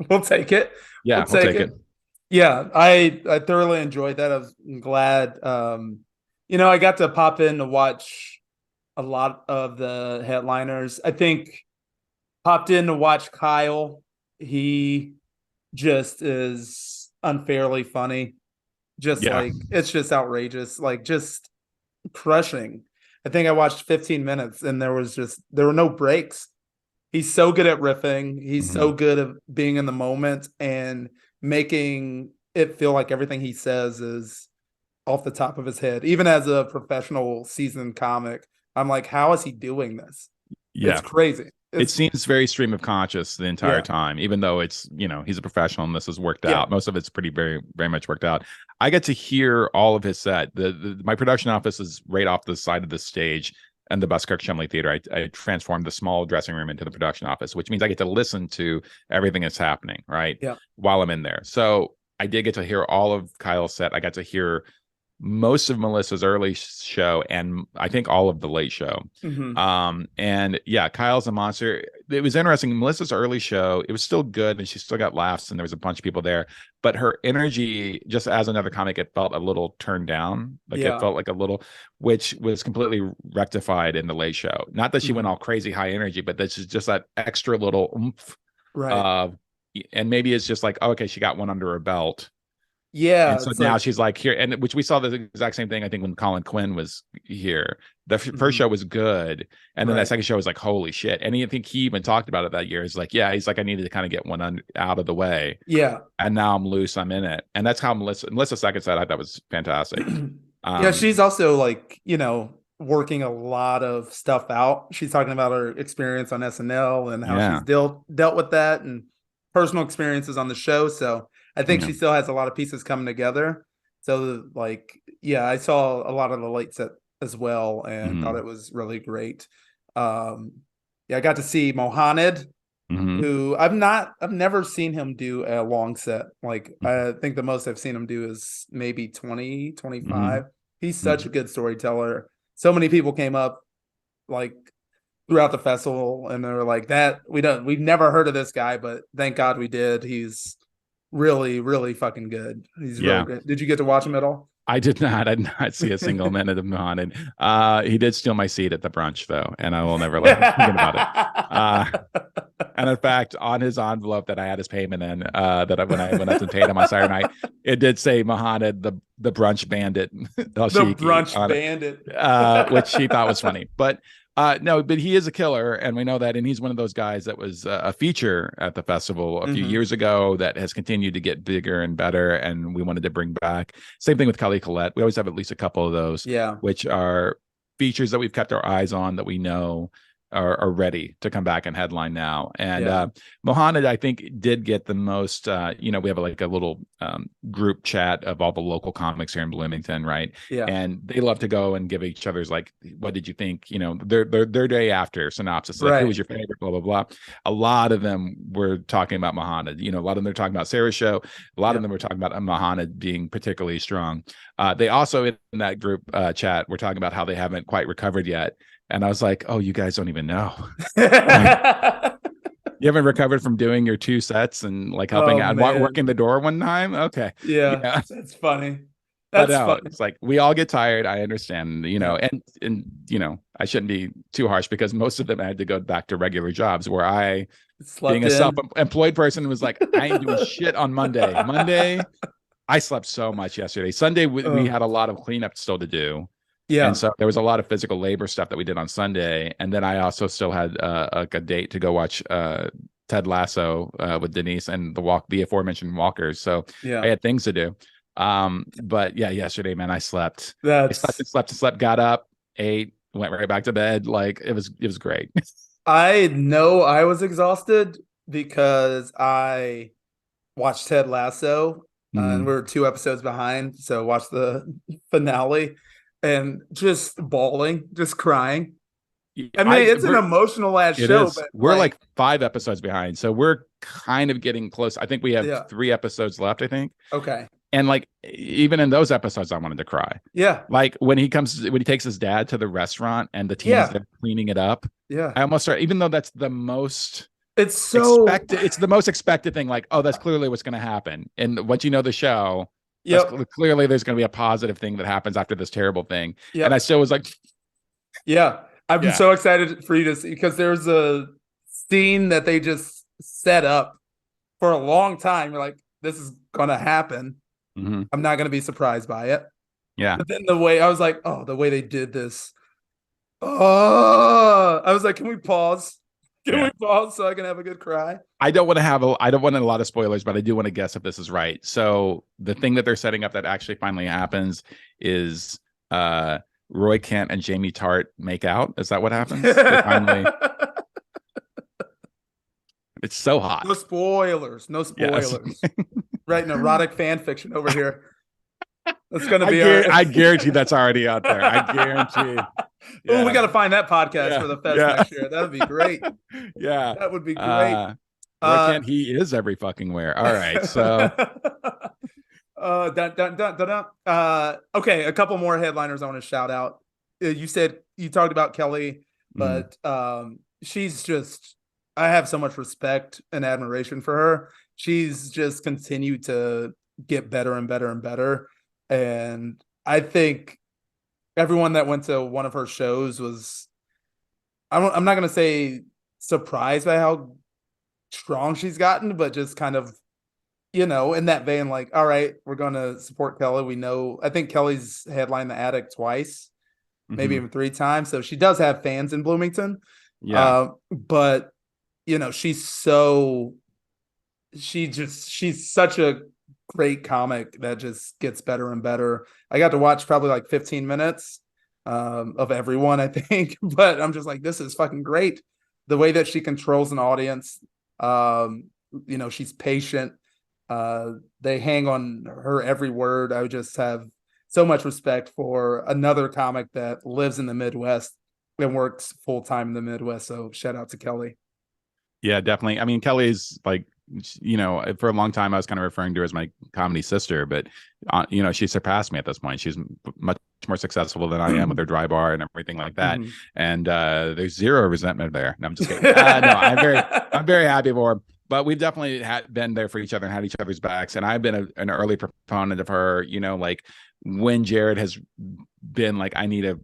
We'll take it. Yeah, We'll we'll take take it. it. Yeah, I thoroughly enjoyed that. I was glad. I got to pop in to watch a lot of the headliners. I think popped in to watch Kyle. He just is unfairly funny. Just Yeah. like it's just outrageous. Like just crushing. I think I watched 15 minutes and there were no breaks. He's so good at riffing. He's Mhm. so good at being in the moment and making it feel like everything he says is off the top of his head. Even as a professional seasoned comic, I'm like, how is he doing this? It's Yeah. crazy. It It's seems very stream of conscious the entire yeah, time, even though it's, he's a professional and this is worked yeah. out. Most of it's pretty, very, very much worked out. I get to hear all of his set. My production office is right off the side of the stage and the Buskirk Chumley Theater. I transformed the small dressing room into the production office, which means I get to listen to everything that's happening, right? Yeah. While I'm in there. So I did get to hear all of Kyle's set. I got to hear most of Melissa's early show and I think all of the late show. Mm-hmm. And yeah, Kyle's a monster. It was interesting. Melissa's early show, it was still good and she still got laughs and there was a bunch of people there, but her energy, just as another comic, it felt a little turned down. Like it Yeah. felt like a little, which was completely rectified in the late show. Not that she went all crazy high energy, but that's just that extra little oomph. Right. Uh, and maybe it's just like, oh, okay, she got one under her belt. And Yeah. so It's now like she's like here, and which we saw the exact same thing, I think, when Colin Quinn was here. The first show was good. And then that second show was like, holy shit. And I think he even talked about it that year. He's like, yeah, he's like, I needed to kind of get one out of the way. yeah. And now I'm loose. I'm in it. And that's how Melissa's second set I thought was fantastic. Yeah, she's also like, working a lot of stuff out. She's talking about her experience on SNL and how she's Yeah. dealt with that and personal experiences on the show. So I think Yeah. she still has a lot of pieces coming together. So like, yeah, I saw a lot of the late set as well and thought it was really great. Yeah, I got to see Mohaned, who I've never seen him do a long set. Like I think the most I've seen him do is maybe 20, 25. He's such a good storyteller. So many people came up like throughout the festival and they were like, we've never heard of this guy, but thank God we did. He's really, really fucking good. He's really Yeah. good. Did you get to watch him at all? I did not see a single minute of Mohaned. He did steal my seat at the brunch though, and I will never let him forget about it. And in fact, on his envelope that I had his payment in, when I went up and paid him on Saturday night, it did say Mohaned, the brunch bandit, The brunch bandit, which he thought was funny. But no, but he is a killer, and we know that. And he's one of those guys that was a feature at the festival a few years ago that has continued to get bigger and better, and we wanted to bring back. Same thing with Kelly Collette. We always have at least a couple of those, which are features that we've kept our eyes on that we know are ready to come back and headline now. And Mohaned, I think, did get the most. We have like a little group chat of all the local comics here in Bloomington, right? Yeah. And they love to go and give each other's like, what did you think? Their day after synopsis, like, who was your favorite? Blah blah blah. A lot of them were talking about Mohaned. A lot of them are talking about Sarah's show. A lot of them were talking about Mohaned being particularly strong. They also in that group chat were talking about how they haven't quite recovered yet. And I was like, oh, you guys don't even know. Like, you haven't recovered from doing your 2 sets and like helping out, working the door one time. Okay. Yeah. That's funny. That's funny. It's like we all get tired. I understand, and I shouldn't be too harsh because most of them had to go back to regular jobs where I, being a self-employed person, was like, I ain't doing shit on Monday. Monday, I slept so much yesterday. Sunday, we had a lot of cleanup still to do. Yeah. And so there was a lot of physical labor stuff that we did on Sunday. And then I also still had a date to go watch Ted Lasso with Denise and the aforementioned Walkers. So I had things to do. But yeah, yesterday, man, I slept. I slept, got up, ate, went right back to bed. Like it was great. I know I was exhausted because I watched Ted Lasso and we're 2 episodes behind. So watched the finale. And just bawling, just crying. I mean, it's an emotional ass show, but we're like 5 episodes behind, so we're kind of getting close. I think we have 3 episodes left, I think. Okay. And like, even in those episodes, I wanted to cry. Yeah. Like when he takes his dad to the restaurant and the team's there cleaning it up. Yeah. I almost start, even though that's the most it's the most expected thing. Like, oh, that's clearly what's going to happen. And once you know the show, clearly there's going to be a positive thing that happens after this terrible thing. Yep. And I still was like, I'm so excited for you to see, because there's a scene that they just set up for a long time. You're like, this is going to happen. Mm-hmm. I'm not going to be surprised by it. Yeah. But then the way I was like, oh, the way they did this. Oh, I was like, can we pause? Can we pause so I can have a good cry? I don't want a lot of spoilers, but I do want to guess if this is right. So the thing that they're setting up that actually finally happens is Roy Kent and Jamie Tart make out. Is that what happens? They finally... It's so hot. No spoilers. No spoilers. Yes. Writing erotic fan fiction over here. That's going to be I guarantee that's already out there. I guarantee. Oh, we got to find that podcast for the fest next year. That would be great. Yeah. That would be great. Roy Kent, he is every fucking where. All right. So. Okay, a couple more headliners I want to shout out. You talked about Kelly, but she's just, I have so much respect and admiration for her. She's just continued to get better and better and better. And I think everyone that went to one of her shows was, I'm not going to say surprised by how strong she's gotten, but just kind of, in that vein, like, all right, we're going to support Kelly. I think Kelly's headlined the Attic twice, maybe even 3 times. So she does have fans in Bloomington. Yeah. But she's such a great comic that just gets better and better. I got to watch probably like 15 minutes of everyone, I think, but I'm just like, this is fucking great. The way that she controls an audience, she's patient. They hang on her every word. I would just have so much respect for another comic that lives in the Midwest and works full time in the Midwest. So shout out to Kelly. Yeah, definitely. I mean, Kelly's like, for a long time, I was kind of referring to her as my comedy sister, but, she surpassed me at this point. She's much more successful than I am with her dry bar and everything like that. And there's zero resentment there. No, I'm just kidding. No, I'm very happy for her. But we've definitely been there for each other and had each other's backs. And I've been an early proponent of her, like when Jared has been like, I need a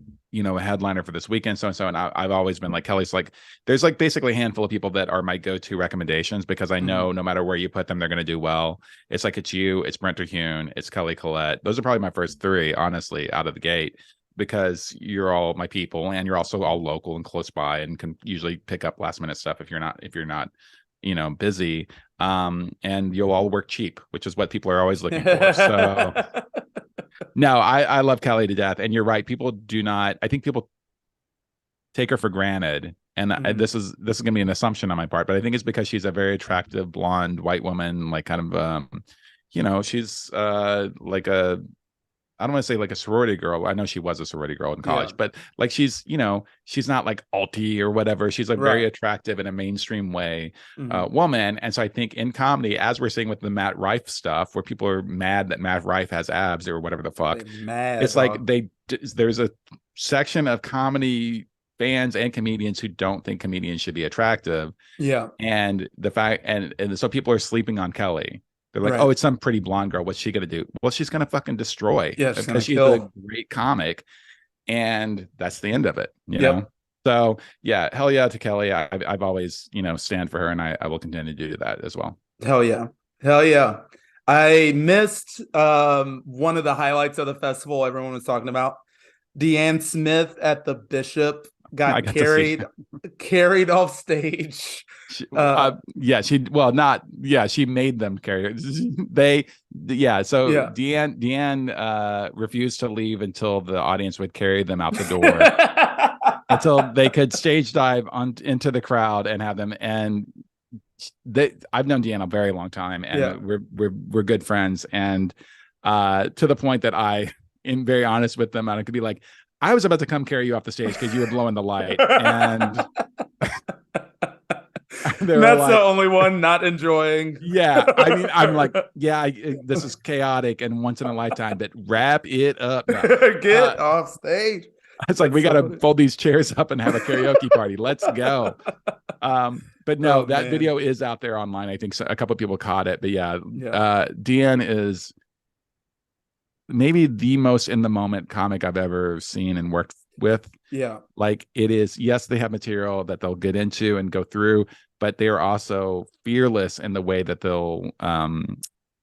headliner for this weekend, so and so, and I've always been like, Kelly's like, there's like basically a handful of people that are my go-to recommendations, because I know no matter where you put them, they're going to do well. It's like, it's you, it's Brent Terhune, it's Kelly Collette. Those are probably my first 3, honestly, out of the gate, because you're all my people, and you're also all local and close by, and can usually pick up last minute stuff if you're not busy, and you'll all work cheap, which is what people are always looking for. So no, I love Kelly to death. And you're right. I think people take her for granted. And this is going to be an assumption on my part, but I think it's because she's a very attractive blonde white woman, like kind of, she's like I don't want to say like a sorority girl. I know she was a sorority girl in college, but like she's not like alty or whatever. She's like very attractive in a mainstream way woman. And so I think in comedy, as we're seeing with the Matt Rife stuff, where people are mad that Matt Rife has abs or whatever the fuck, it's like there's a section of comedy fans and comedians who don't think comedians should be attractive. Yeah. And the fact, and so people are sleeping on Kelly. They're like, oh, it's some pretty blonde girl. What's she going to do? Well, she's going to fucking destroy. Yeah, because she's a great comic. And that's the end of it. You know? So, yeah, hell yeah to Kelly. I've always, stand for her, and I will continue to do that as well. Hell yeah. Hell yeah. I missed one of the highlights of the festival everyone was talking about. Deanne Smith at the Bishop got carried off stage. She made them carry her. Deanne refused to leave until the audience would carry them out the door until they could stage dive into the crowd and have them. And I've known Deanne a very long time, and we're good friends, and to the point that I am very honest with them, and I could be like, I was about to come carry you off the stage because you were blowing the light, and they were That's like, the only one not enjoying. yeah. I mean, I'm like, yeah, this is chaotic and once in a lifetime, but wrap it up. No, Get off stage. it's like That's we got so to funny. fold these chairs up and have a karaoke party. Let's go. But no, Oh, that man. video is out there online. I think a couple of people caught it, but yeah, Yeah. Deanne is maybe the most in the moment comic I've ever seen and worked with. Yeah. Like it is, yes, they have material that they'll get into and go through, but they're also fearless in the way that they'll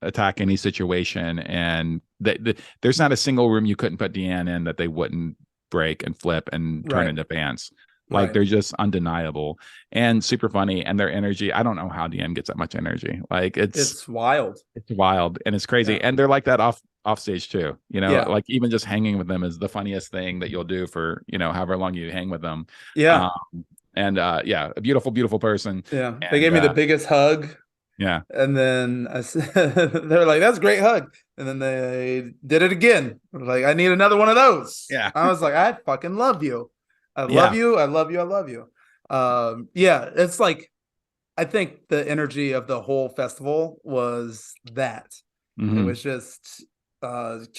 attack any situation. And there's not a single room you couldn't put Deanne in that they wouldn't break and flip and turn Right. into fans. Like Right. they're just undeniable and super funny, and their energy. I don't know how Deanne gets that much energy. Like It's wild. it's wild and it's crazy. Yeah. And they're like that off stage too. You know, Yeah. like even just hanging with them is the funniest thing that you'll do for, you know, however long you hang with them. Yeah. And yeah, a beautiful, beautiful person. Yeah. And, They gave me the biggest hug. Yeah. And then I said, they're like, that's a great hug. And then they did it again. Like, I need another one of those. Yeah. I was like, I fucking love you. I Yeah. love you. I love you. I love you. Yeah, it's like, I think the energy of the whole festival was that. It was just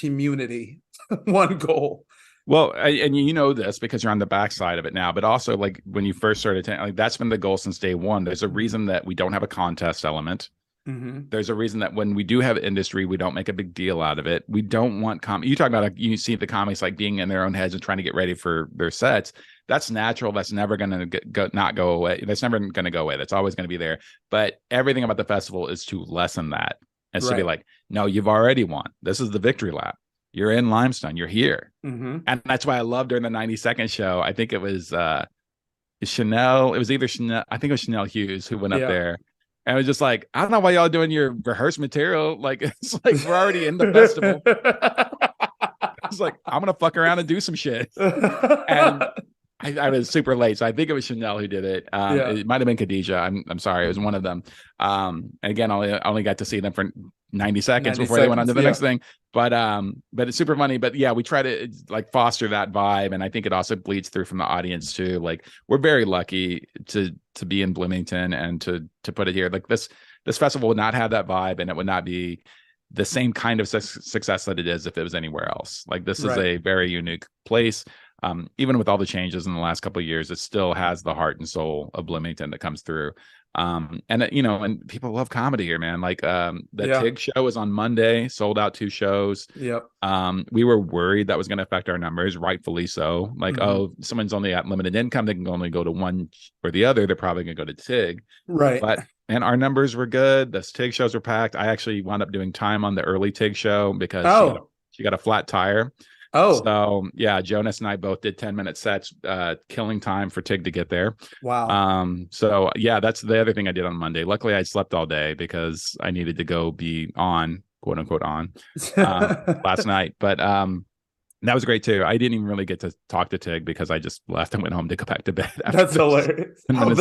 community, one goal. Well, and you know this because you're on the backside of it now, but also like when you first started, like that's been the goal since day one. There's a reason that we don't have a contest element. There's a reason that when we do have industry, we don't make a big deal out of it. We don't want you talk about you see the comics like being in their own heads and trying to get ready for their sets. That's natural. That's never going to not go away. That's never going to go away. That's always going to be there. But everything about the festival is to lessen that. It's to be like, no, you've already won. This is the victory lap. You're in Limestone. You're here. And that's why I love during the 90-second show. I think it was Chanel. It was either Chanel. I think it was Chanel Hughes who went up there. And it was just like, I don't know why y'all doing your rehearsed material. Like, it's like we're already in the festival. It's like, I'm going to fuck around and do some shit. And I was super late. So I think it was Chanel who did it. It might have been Khadijah. I'm sorry. It was one of them. And again, I only got to see them for 90 seconds before they went on to the next thing. But it's super funny. But yeah, we try to like foster that vibe. And I think it also bleeds through from the audience too. Like we're very lucky to be in Bloomington and to put it here. Like this festival would not have that vibe, and it would not be the same kind of success that it is if it was anywhere else. Like this is a very unique place. Even with all the changes in the last couple of years, it still has the heart and soul of Bloomington that comes through. And you know, and people love comedy here, man. Like the TIG show is on Monday, sold out 2 shows. We were worried that was going to affect our numbers, rightfully so. Like, oh, someone's only at limited income, they can only go to one or the other. They're probably going to go to TIG. And our numbers were good. The TIG shows were packed. I actually wound up doing time on the early TIG show because she got a flat tire. So yeah, Jonas and I both did 10-minute sets, killing time for TIG to get there. So yeah, that's the other thing I did on Monday. Luckily I slept all day because I needed to go be on, quote unquote, on last night. But that was great too. I didn't even really get to talk to TIG because I just left and went home to go back to bed. That's hilarious. How'd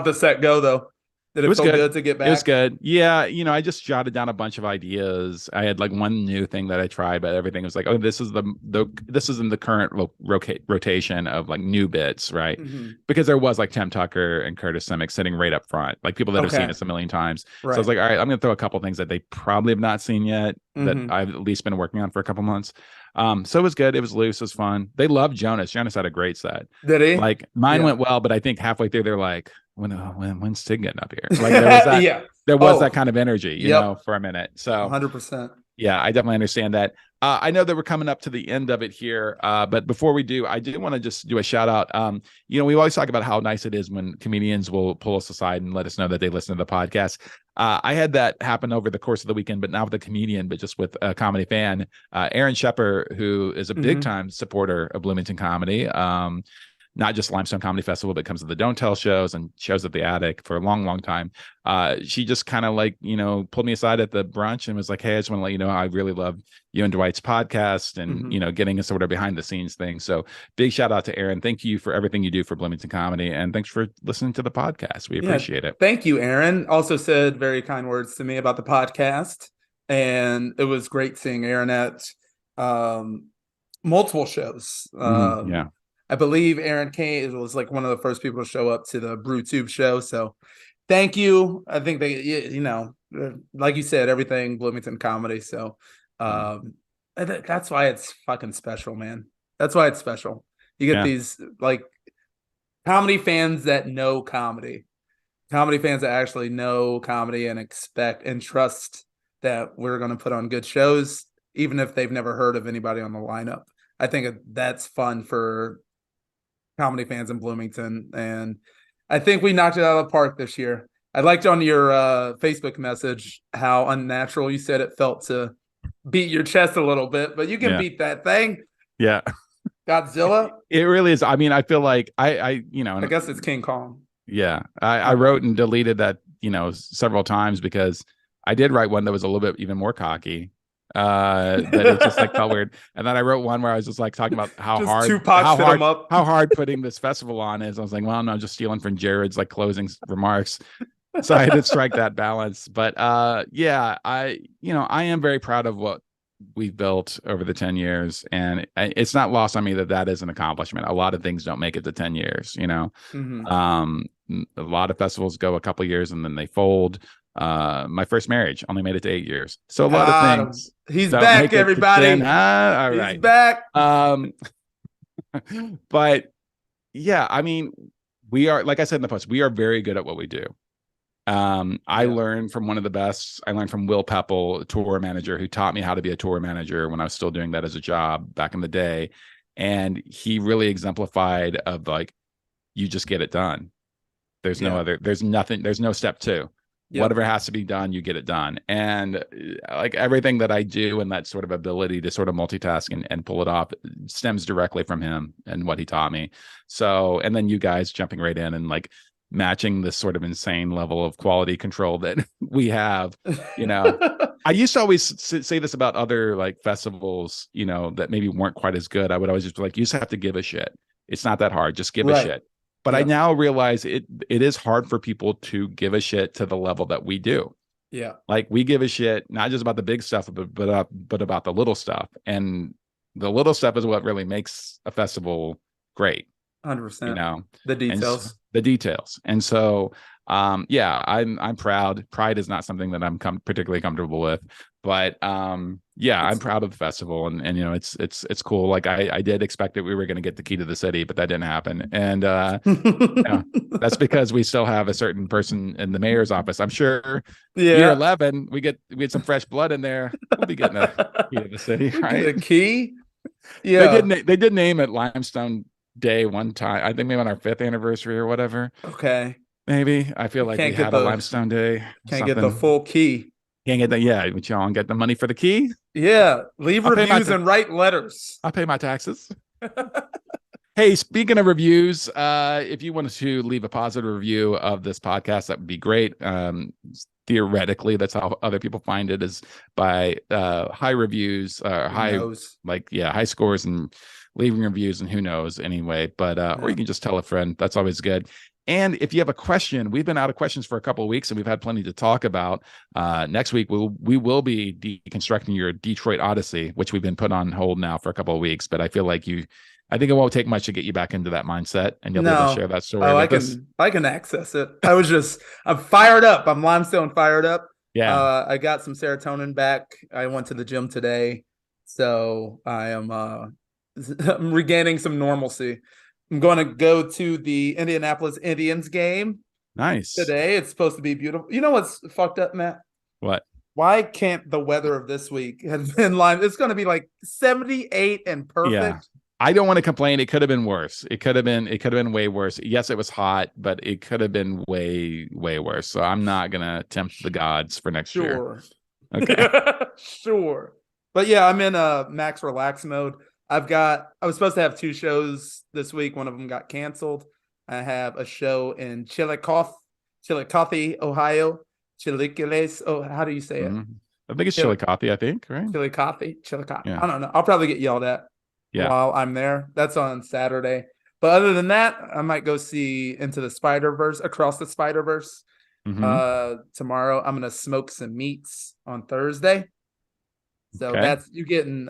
the set go though? Did it feel good to get back? It was good. Yeah, you know, I just jotted down a bunch of ideas. I had like one new thing that I tried, but everything was like, oh, this is this is in the current rotation of like new bits, right? Because there was like Tim Tucker and Curtis Simic sitting right up front, like people that have seen us a million times. So I was like, all right, I'm going to throw a couple things that they probably have not seen yet that I've at least been working on for a couple months. So it was good. It was loose. It was fun. They loved Jonas. Jonas had a great set. Did he? Like mine went well, but I think halfway through they're like, when's Tig getting up here? Like there was that, there was that kind of energy, you know, for a minute. So 100%. Yeah, I definitely understand that. I know that we're coming up to the end of it here, but before we do, I do want to just do a shout out. You know, we always talk about how nice it is when comedians will pull us aside and let us know that they listen to the podcast. I had that happen over the course of the weekend, but not with a comedian, but just with a comedy fan, Aaron Shepard, who is a big time supporter of Bloomington comedy. Not just Limestone Comedy Festival, but comes to the Don't Tell shows and shows at the Attic for a long, long time. She just kind of like, you know, pulled me aside at the brunch and was like, hey, I just want to let you know, I really love you and Dwight's podcast and, you know, getting a sort of behind the scenes thing. So big shout out to Aaron. Thank you for everything you do for Bloomington Comedy. And thanks for listening to the podcast. We appreciate it. Thank you, Aaron. Also said very kind words to me about the podcast. And it was great seeing Aaron at multiple shows. Yeah. I believe Aaron Kane was like one of the first people to show up to the Brew Tube show. So thank you. I think they, like you said, everything Bloomington comedy. So that's why it's fucking special, man. That's why it's special. You get these like comedy fans that know comedy fans that actually know comedy and expect and trust that we're going to put on good shows, even if they've never heard of anybody on the lineup. I think that's fun for comedy fans in Bloomington. And I think we knocked it out of the park this year. I liked on your Facebook message how unnatural you said it felt to beat your chest a little bit, but you can beat that thing. Yeah. Godzilla. It really is. I mean, I feel like I guess it's King Kong. Yeah. I wrote and deleted that, several times because I did write one that was a little bit even more cocky. That it just like felt weird. And then I wrote one where I was just like talking about how hard putting this festival on is. I was like, well, no, I'm just stealing from Jared's like closing remarks. So I had to strike that balance. But yeah, I am very proud of what we've built over the 10 years. And it's not lost on me that is an accomplishment. A lot of things don't make it to 10 years, a lot of festivals go a couple years and then they fold. My first marriage only made it to 8 years. So a lot of things. He's back, everybody. All right. He's back. But yeah, I mean, we are, like I said in the post, we are very good at what we do. I learned from one of the best. I learned from Will Pepple, a tour manager, who taught me how to be a tour manager when I was still doing that as a job back in the day. And he really exemplified of like, you just get it done. There's no other, there's nothing, there's no step two. Yep. Whatever has to be done, you get it done. And like everything that I do and that sort of ability to sort of multitask and pull it off stems directly from him and what he taught me. So, and then you guys jumping right in and like matching this sort of insane level of quality control that we have, I used to always say this about other like festivals, that maybe weren't quite as good. I would always just be like, you just have to give a shit. It's not that hard. Just give a shit. But I now realize it is hard for people to give a shit to the level that we do. Yeah. Like we give a shit, not just about the big stuff, but about the little stuff. And the little stuff is what really makes a festival great. 100%. The details. The details. And so, I'm proud. Pride is not something that I'm particularly comfortable with, but I'm proud of the festival, and it's cool. Like I did expect that we were going to get the key to the city, but that didn't happen, and that's because we still have a certain person in the mayor's office. I'm sure year 11 we get some fresh blood in there. We'll be getting the key to the city, right? The key. Yeah, they did name it Limestone Day one time. I think maybe on our 5th anniversary or whatever. Okay. Maybe. I feel like we had a Limestone Day. Can't get the full key. Can't get that. Yeah. But y'all get the money for the key? Yeah. Leave reviews and write letters. I'll pay my taxes. Hey, speaking of reviews, if you wanted to leave a positive review of this podcast, that would be great. Theoretically, that's how other people find it, is by high reviews, high scores and leaving reviews, and who knows anyway. But or you can just tell a friend. That's always good. And if you have a question, we've been out of questions for a couple of weeks and we've had plenty to talk about. Next week, we will be deconstructing your Detroit Odyssey, which we've been put on hold now for a couple of weeks. But I feel like I think it won't take much to get you back into that mindset, and you'll be able to share that story. I can access it. I'm fired up. I'm Limestone fired up. Yeah. I got some serotonin back. I went to the gym today, so I'm regaining some normalcy. I'm going to go to the Indianapolis Indians game. Nice. Today. It's supposed to be beautiful. You know what's fucked up, Matt? What? Why can't the weather of this week have been it's going to be like 78 and perfect. Yeah. I don't want to complain. It could have been worse. It could have been way worse. Yes, it was hot, but it could have been way, way worse. So I'm not going to tempt the gods for next year. Okay. Sure. But yeah, I'm in a max relax mode. I was supposed to have 2 shows this week. One of them got canceled. I have a show in Chillicothe, Ohio. Chillicothe. Oh, how do you say it? Mm-hmm. I think it's Chillicothe, I think, right? Chillicothe. Yeah. I don't know. I'll probably get yelled at while I'm there. That's on Saturday. But other than that, I might go see Across the Spider-Verse. Mm-hmm. Tomorrow, I'm going to smoke some meats on Thursday. So Okay. that's you getting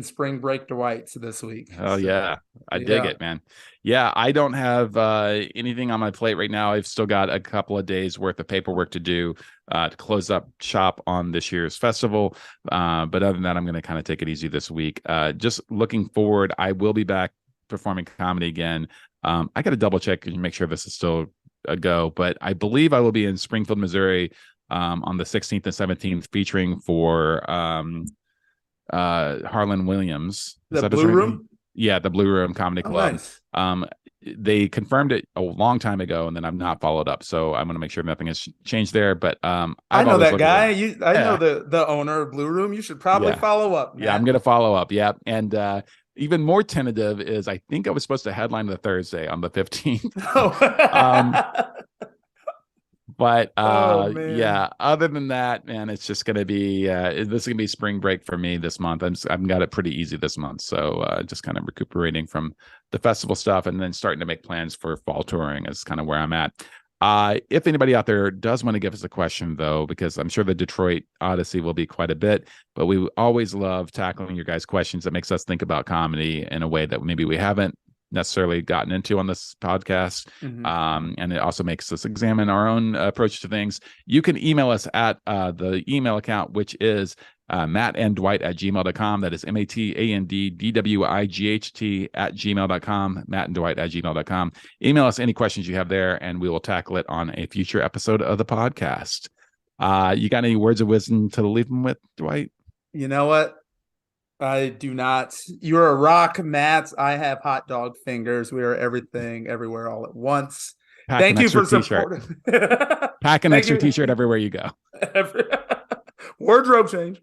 spring break Dwights this week. Oh So yeah. I dig yeah. it, man. Yeah, I don't have anything on my plate right now. I've still got a couple of days worth of paperwork to do to close up shop on this year's festival. But other than that, I'm going to kind of take it easy this week. Just looking forward, I will be back performing comedy again. I got to double check and make sure this is still a go, but I believe I will be in Springfield, Missouri on the 16th and 17th, featuring for Harlan Williams. Is The that his Blue right name? Room? Yeah, the Blue Room Comedy Oh, Club. nice. They confirmed it a long time ago, and then I've not followed up. So I'm going to make sure nothing has changed there. But I I've know always that looked at it. guy. I know Yeah, the owner of Blue Room. You should probably yeah, follow up, yeah. I'm Matt. going to follow up. Yeah, and even more tentative is I think I was supposed to headline the Thursday on the 15th. um, Oh. But Oh man. yeah, other than that, man, it's just gonna be this is gonna be spring break for me this month. I've got it pretty easy this month, so just kind of recuperating from the festival stuff and then starting to make plans for fall touring is kind of where I'm at. If anybody out there does want to give us a question, though, because I'm sure the Detroit Odyssey will be quite a bit, but we always love tackling your guys' questions that makes us think about comedy in a way that maybe we haven't necessarily gotten into on this podcast. Mm-hmm. And it also makes us examine our own approach to things. You can email us at the email account, which is mattanddwight@gmail.com. That is MATANDDWIGHT at gmail.com, mattanddwight@gmail.com. Email us any questions you have there, and we will tackle it on a future episode of the podcast. You got any words of wisdom to leave them with, Dwight? You know what? I do not. You're a rock, Matt. I have hot dog fingers. We are everything, everywhere, all at once. Pack an Thank you extra for t-shirt. supporting. Pack an Thank extra you. t-shirt everywhere you go. Wardrobe change.